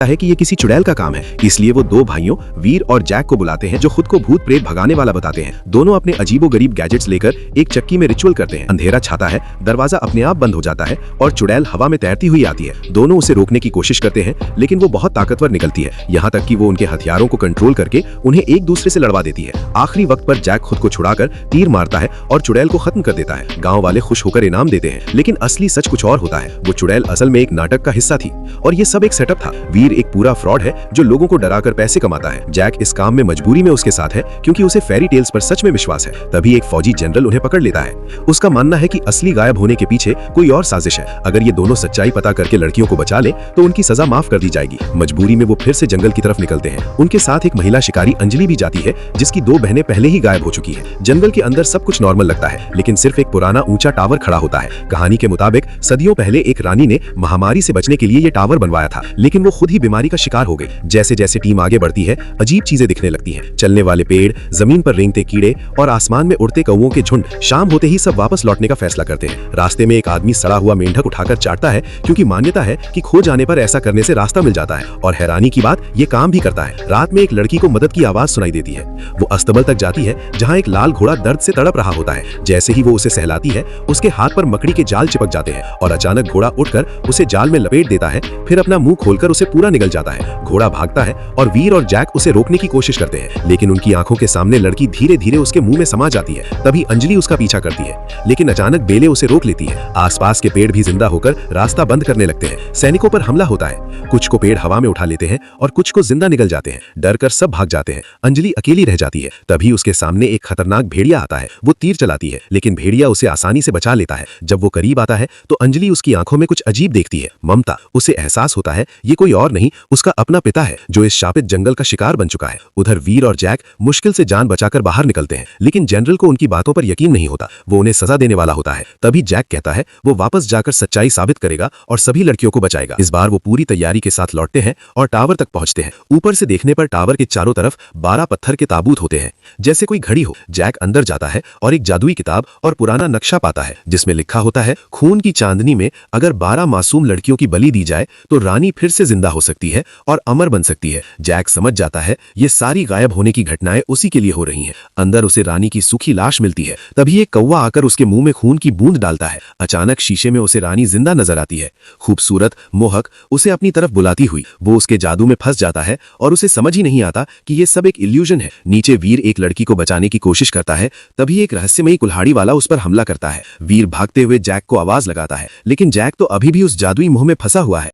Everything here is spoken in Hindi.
है कि ये किसी चुड़ैल का काम है, इसलिए वो दो भाइयों वीर और जैक को बुलाते हैं जो खुद को भूत प्रेत भगाने वाला बताते हैं। दोनों अपने अजीबोगरीब गैजेट्स लेकर एक चक्की में रिचुअल करते हैं। अंधेरा छाता है, दरवाजा अपने आप बंद हो जाता है और चुड़ैल हवा में तैरती हुई आती है। दोनों उसे रोकने की कोशिश करते हैं, लेकिन वो बहुत ताकतवर निकलती है, यहाँ तक कि वो उनके हथियारों को कंट्रोल करके उन्हें एक दूसरे से लड़वा देती है। आखिरी वक्त पर जैक खुद को छुड़ाकर तीर मारता है और चुड़ैल को खत्म कर देता है। गाँव वाले खुश होकर इनाम देते हैं, लेकिन असली सच कुछ और होता है। वो चुड़ैल असल में एक नाटक का हिस्सा थी और ये सब एक सेटअप था। वीर एक पूरा फ्रॉड है जो लोगों को डराकर पैसे कमाता है। जैक इस काम में मजबूरी में उसके साथ है क्योंकि उसे फेरी टेल्स पर सच में विश्वास है। तभी एक फौजी जनरल उन्हें पकड़ लेता है। उसका मानना है कि असली गायब होने के पीछे कोई और साजिश है। अगर ये दोनों सच्चाई पता करके लड़कियों को बचा ले तो उनकी सजा माफ कर दी जाएगी। मजबूरी में वो फिर से जंगल की तरफ निकलते हैं। उनके साथ एक महिला शिकारी अंजलि भी जाती है, जिसकी दो बहनें पहले ही गायब हो चुकी है। जंगल के अंदर सब कुछ नॉर्मल लगता है, लेकिन सिर्फ एक पुराना ऊंचा टावर खड़ा होता है। कहानी के मुताबिक सदियों पहले एक रानी ने महामारी से बचने के लिए ये टावर बनवाया था, लेकिन वो खुद ही बीमारी का शिकार हो गई। जैसे जैसे टीम आगे बढ़ती है, अजीब चीजें दिखने लगती हैं। चलने वाले पेड़, जमीन पर रेंगते कीड़े और आसमान में उड़ते कौवों के झुंड। शाम होते ही सब वापस लौटने का फैसला करते हैं। रास्ते में एक आदमी सड़ा हुआ मेंढक उठाकर चाटता है, क्योंकि मान्यता है कि खो जाने पर ऐसा करने से रास्ता मिल जाता है। और हैरानी की बात, ये काम भी करता है। रात में एक लड़की को मदद की आवाज सुनाई देती है। वो अस्तबल तक जाती है, जहाँ एक लाल घोड़ा दर्द से तड़प रहा होता है। जैसे ही वो उसे सहलाती है, उसके हाथ पर मकड़ी के जाल चिपक जाते हैं और अचानक घोड़ा उठकर उसे जाल में लपेट देता है, फिर अपना मुंह खोलकर उसे पूरा निगल जाता है। घोड़ा भागता है और वीर और जैक उसे रोकने की कोशिश करते हैं, लेकिन उनकी आंखों के सामने लड़की धीरे धीरे उसके मुंह में समा जाती है। तभी अंजलि उसका पीछा करती है, लेकिन अचानक बेले उसे रोक लेती है। आसपास के पेड़ भी जिंदा होकर रास्ता बंद करने लगते हैं। सैनिकों पर हमला होता है। कुछ को पेड़ हवा में उठा लेते हैं और कुछ को जिंदा निकल जाते हैं। डर कर सब भाग जाते हैं। अंजलि अकेली रह जाती है। तभी उसके सामने एक खतरनाक भेड़िया आता है। वो तीर चलाती है, लेकिन भेड़िया उसे आसानी से बचा लेता है। जब वो करीब आता है तो अंजलि उसकी आंखों में कुछ अजीब देखती है, ममता। उसे एहसास होता है ये कोई और नहीं, उसका अपना पिता है, जो इस शापित जंगल का शिकार बन चुका है। उधर वीर और जैक मुश्किल से जान बचाकर बाहर निकलते हैं, लेकिन जनरल को उनकी बातों पर यकीन नहीं होता। वो उन्हें सजा देने वाला होता है। तभी जैक कहता है वो वापस जाकर सच्चाई साबित करेगा और सभी लड़कियों को बचाएगा। इस बार वो पूरी तैयारी के साथ लौटते हैं और टावर तक पहुंचते हैं। ऊपर से देखने पर टावर के चारों तरफ 12 पत्थर के ताबूत होते हैं, जैसे कोई घड़ी हो। जैक अंदर जाता है और एक जादुई किताब और पुराना नक्शा पाता है, जिसमें लिखा होता है खून की चांदनी में अगर 12 मासूम लड़कियों की बलि दी जाए तो रानी फिर से जिंदा हो सकती है और अमर बन सकती है। जैक समझ जाता है ये सारी गायब होने की घटनाएं उसी के लिए हो रही हैं। अंदर उसे रानी की सूखी लाश मिलती है। तभी एक कौवा आकर उसके मुंह में खून की बूंद डालता है। अचानक शीशे में उसे रानी जिंदा नजर आती है, खूबसूरत, मोहक, उसे अपनी तरफ बुलाती हुई। वो उसके जादू में फंस जाता है और उसे समझ ही नहीं आता कि ये सब एक इल्यूजन है। नीचे वीर एक लड़की को बचाने की कोशिश करता है। तभी एक रहस्यमयी कुल्हाड़ी वाला उस पर हमला करता है। वीर भागते हुए जैक को आवाज लगाता है, लेकिन जैक तो अभी भी उस जादुई मोह में फंसा हुआ है।